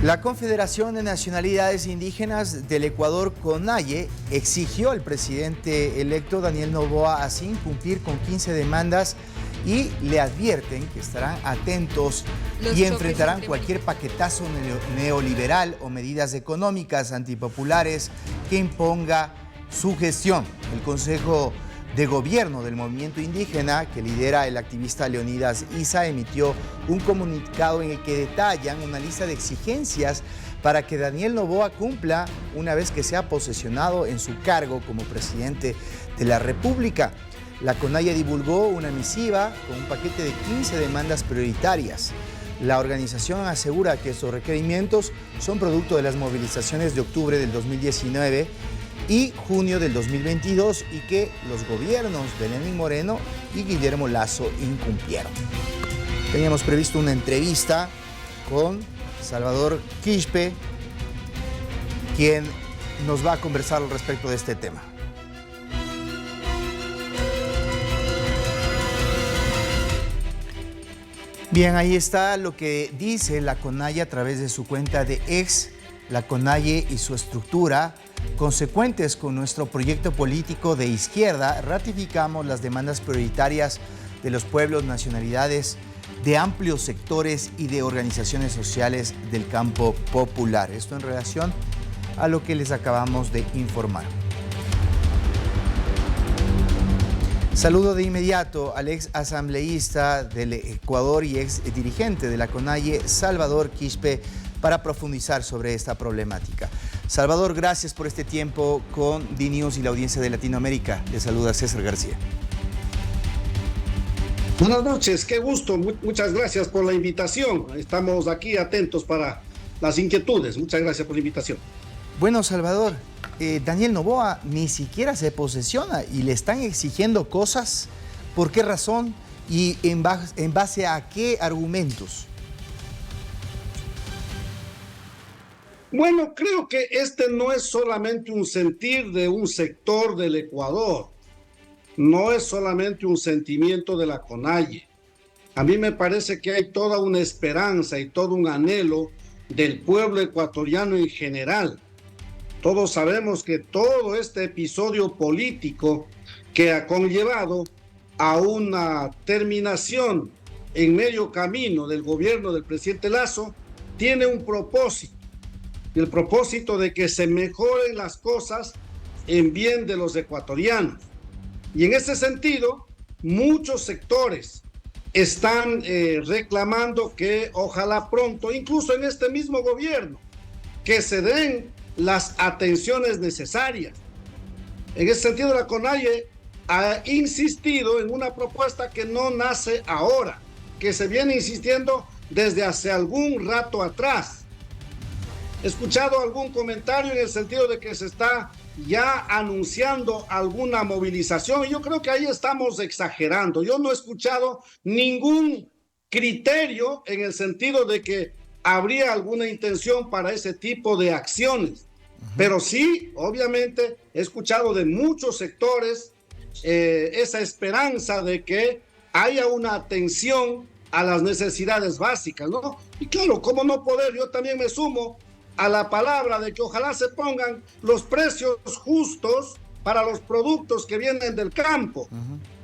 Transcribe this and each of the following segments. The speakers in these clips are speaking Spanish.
La Confederación de Nacionalidades Indígenas del Ecuador, CONAIE, exigió al presidente electo Daniel Noboa así cumplir con 15 demandas y le advierten que estarán atentos y enfrentarán cualquier paquetazo neoliberal o medidas económicas antipopulares que imponga su gestión. El Consejo de Gobierno del Movimiento Indígena, que lidera el activista Leonidas Issa, emitió un comunicado en el que detallan una lista de exigencias para que Daniel Noboa cumpla una vez que sea posesionado en su cargo como presidente de la República. La CONAIE divulgó una misiva con un paquete de 15 demandas prioritarias. La organización asegura que estos requerimientos son producto de las movilizaciones de octubre del 2019 y junio del 2022 y que los gobiernos de Lenín Moreno y Guillermo Lasso incumplieron. Teníamos previsto una entrevista con Salvador Quispe, quien nos va a conversar al respecto de este tema. Bien, ahí está lo que dice la CONAIE a través de su cuenta de X. La CONAIE y su estructura, consecuentes con nuestro proyecto político de izquierda, ratificamos las demandas prioritarias de los pueblos, nacionalidades, de amplios sectores y de organizaciones sociales del campo popular. Esto en relación a lo que les acabamos de informar. Saludo de inmediato al ex asambleísta del Ecuador y ex dirigente de la CONAIE, Salvador Quispe, para profundizar sobre esta problemática. Salvador, gracias por este tiempo con DNews y la audiencia de Latinoamérica. Le saluda César García. Buenas noches, qué gusto. Muchas gracias por la invitación. Estamos aquí atentos para las inquietudes. Muchas gracias por la invitación. Bueno, Salvador, Daniel Noboa ni siquiera se posesiona y le están exigiendo cosas. ¿Por qué razón y en base a qué argumentos? Bueno, creo que este no es solamente un sentir de un sector del Ecuador, no es solamente un sentimiento de la CONAIE. A mí me parece que hay toda una esperanza y todo un anhelo del pueblo ecuatoriano en general. Todos sabemos que todo este episodio político que ha conllevado a una terminación en medio camino del gobierno del presidente Lasso tiene un propósito. El propósito de que se mejoren las cosas en bien de los ecuatorianos. Y en ese sentido, muchos sectores están reclamando que ojalá pronto, incluso en este mismo gobierno, que se den las atenciones necesarias. En ese sentido, la CONAIE ha insistido en una propuesta que no nace ahora, que se viene insistiendo desde hace algún rato atrás. He escuchado algún comentario en el sentido de que se está ya anunciando alguna movilización y yo creo que ahí estamos exagerando. Yo no he escuchado ningún criterio en el sentido de que habría alguna intención para ese tipo de acciones. Pero sí, obviamente, he escuchado de muchos sectores esa esperanza de que haya una atención a las necesidades básicas, ¿no? Y claro, ¿cómo no poder? Yo también me sumo a la palabra de que ojalá se pongan los precios justos para los productos que vienen del campo.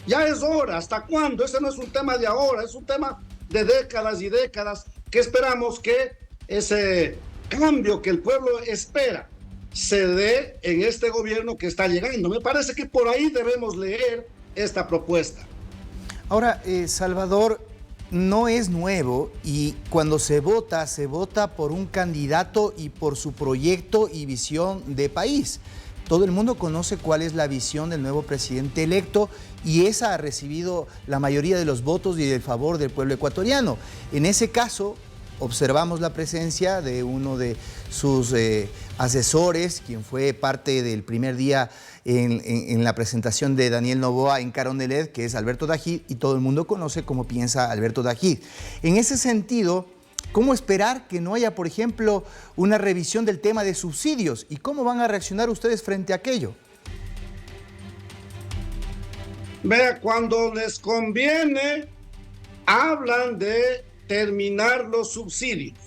Ya es hora. ¿Hasta cuándo? Ese no es un tema de ahora, es un tema de décadas y décadas que esperamos que ese cambio que el pueblo espera se dé en este gobierno que está llegando. Me parece que por ahí debemos leer esta propuesta. Ahora, Salvador, no es nuevo y cuando se vota por un candidato y por su proyecto y visión de país. Todo el mundo conoce cuál es la visión del nuevo presidente electo y esa ha recibido la mayoría de los votos y del favor del pueblo ecuatoriano. En ese caso, observamos la presencia de uno de sus asesores, quien fue parte del primer día en la presentación de Daniel Noboa en Carondelet, que es Alberto Dajid, y todo el mundo conoce cómo piensa Alberto Dajid. En ese sentido, ¿cómo esperar que no haya, por ejemplo, una revisión del tema de subsidios? ¿Y cómo van a reaccionar ustedes frente a aquello? Vea, cuando les conviene, hablan de terminar los subsidios.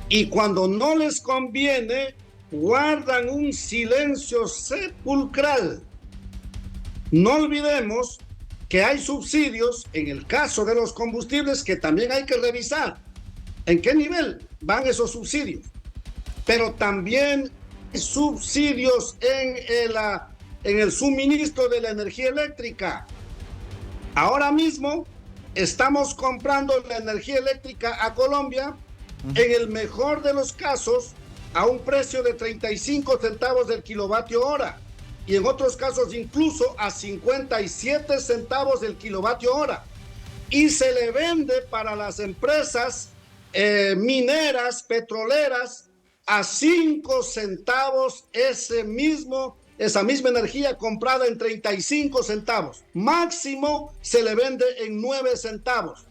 y cuando no les conviene, guardan un silencio sepulcral. No olvidemos que hay subsidios, en el caso de los combustibles, que también hay que revisar en qué nivel van esos subsidios. Pero también hay subsidios en el suministro de la energía eléctrica. Ahora mismo estamos comprando la energía eléctrica a Colombia, en el mejor de los casos, a un precio de 35 centavos del kilovatio hora, y en otros casos incluso a 57 centavos del kilovatio hora. Y se le vende para las empresas mineras, petroleras, a 5 centavos esa misma energía comprada en 35 centavos. Máximo se le vende en 9 centavos.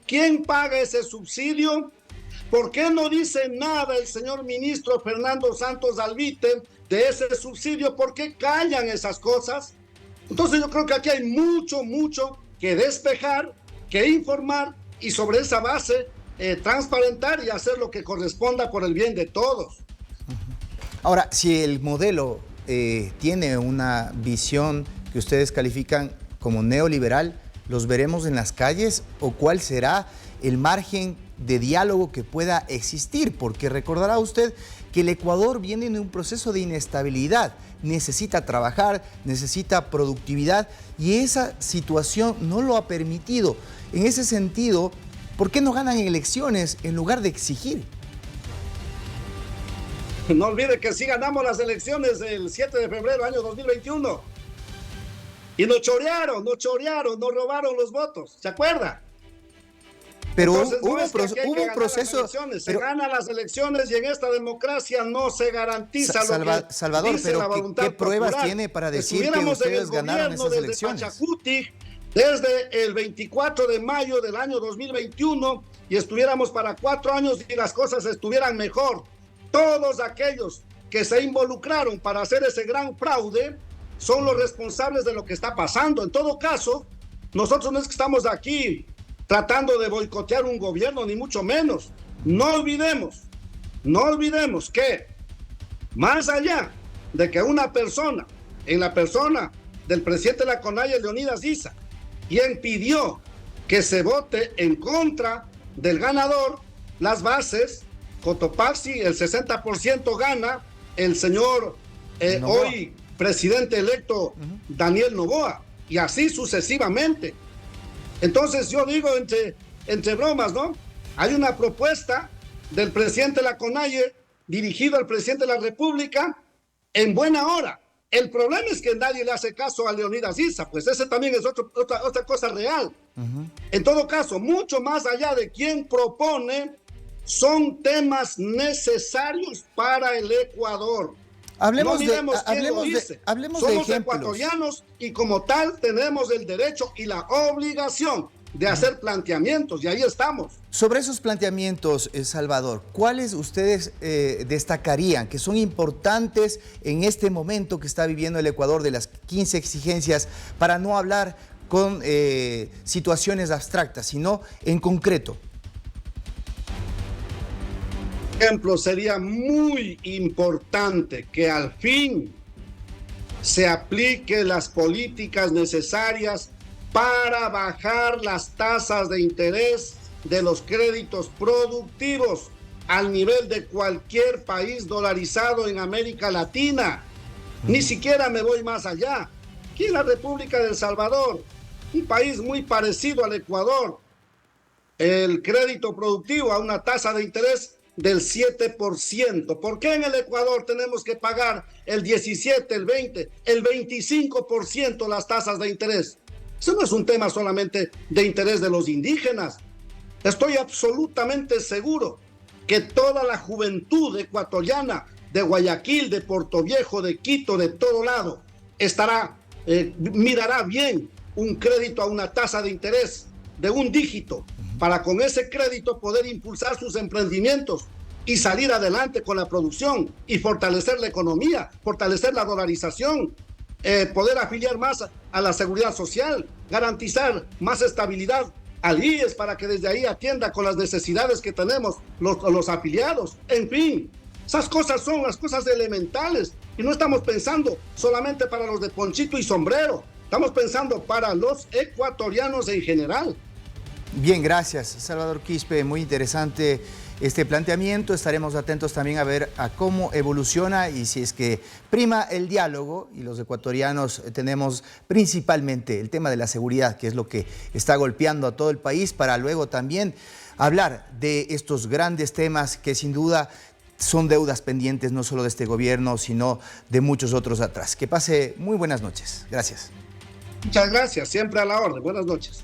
¿Quién paga ese subsidio? ¿Por qué no dice nada el señor ministro Fernando Santos Alvite de ese subsidio? ¿Por qué callan esas cosas? Entonces yo creo que aquí hay mucho que despejar, que informar, y sobre esa base transparentar y hacer lo que corresponda por el bien de todos. Ahora, si el modelo tiene una visión que ustedes califican como neoliberal, ¿los veremos en las calles o cuál será el margen de diálogo que pueda existir? Porque recordará usted que el Ecuador viene en un proceso de inestabilidad, necesita trabajar, necesita productividad, y esa situación no lo ha permitido. En ese sentido, ¿por qué no ganan elecciones en lugar de exigir? No olvide que sí ganamos las elecciones el 7 de febrero año 2021. Y nos chorearon, nos robaron los votos, ¿se acuerda? Pero entonces, hubo un proceso. Se ganan las elecciones y en esta democracia no se garantiza Salvador, pero ¿qué pruebas tiene para decir que ustedes ganaron esas elecciones? Pachacuti, desde el 24 de mayo del año 2021 y estuviéramos para 4 años y las cosas estuvieran mejor. Todos aquellos que se involucraron para hacer ese gran fraude son los responsables de lo que está pasando. En todo caso, nosotros no es que estamos aquí tratando de boicotear un gobierno, ni mucho menos. No olvidemos que más allá de que una persona, en la persona del presidente de la CONAIE, Leonidas Issa, quien pidió que se vote en contra del ganador, las bases, Cotopaxi, el 60% gana el señor hoy presidente electo Daniel Noboa, y así sucesivamente. Entonces yo digo entre bromas, ¿no? Hay una propuesta del presidente de la CONAIE dirigido al presidente de la República en buena hora. El problema es que nadie le hace caso a Leonidas Issa, pues ese también es otra cosa real. En todo caso, mucho más allá de quién propone, son temas necesarios para el Ecuador. Hablemos de ejemplos. Ecuatorianos y como tal tenemos el derecho y la obligación de hacer planteamientos, y ahí estamos. Sobre esos planteamientos, Salvador, ¿cuáles ustedes destacarían que son importantes en este momento que está viviendo el Ecuador de las 15 exigencias, para no hablar con situaciones abstractas, sino en concreto? Ejemplo, sería muy importante que al fin se apliquen las políticas necesarias para bajar las tasas de interés de los créditos productivos al nivel de cualquier país dolarizado en América Latina. Ni siquiera me voy más allá. Aquí en la República de El Salvador, un país muy parecido al Ecuador, el crédito productivo a una tasa de interés del 7%. ¿Por qué en el Ecuador tenemos que pagar el 17, el 20, el 25% las tasas de interés? Eso no es un tema solamente de interés de los indígenas. Estoy absolutamente seguro que toda la juventud ecuatoriana de Guayaquil, de Portoviejo, de Quito, de todo lado, mirará bien un crédito a una tasa de interés de un dígito, para con ese crédito poder impulsar sus emprendimientos y salir adelante con la producción y fortalecer la economía, fortalecer la dolarización, poder afiliar más a la seguridad social, garantizar más estabilidad al IES para que desde ahí atienda con las necesidades que tenemos los afiliados. En fin, esas cosas son las cosas elementales y no estamos pensando solamente para los de ponchito y sombrero, estamos pensando para los ecuatorianos en general. Bien, gracias, Salvador Quispe. Muy interesante este planteamiento. Estaremos atentos también a ver a cómo evoluciona y si es que prima el diálogo, y los ecuatorianos tenemos principalmente el tema de la seguridad, que es lo que está golpeando a todo el país, para luego también hablar de estos grandes temas que sin duda son deudas pendientes no solo de este gobierno, sino de muchos otros atrás. Que pase muy buenas noches. Gracias. Muchas gracias, siempre a la orden. Buenas noches.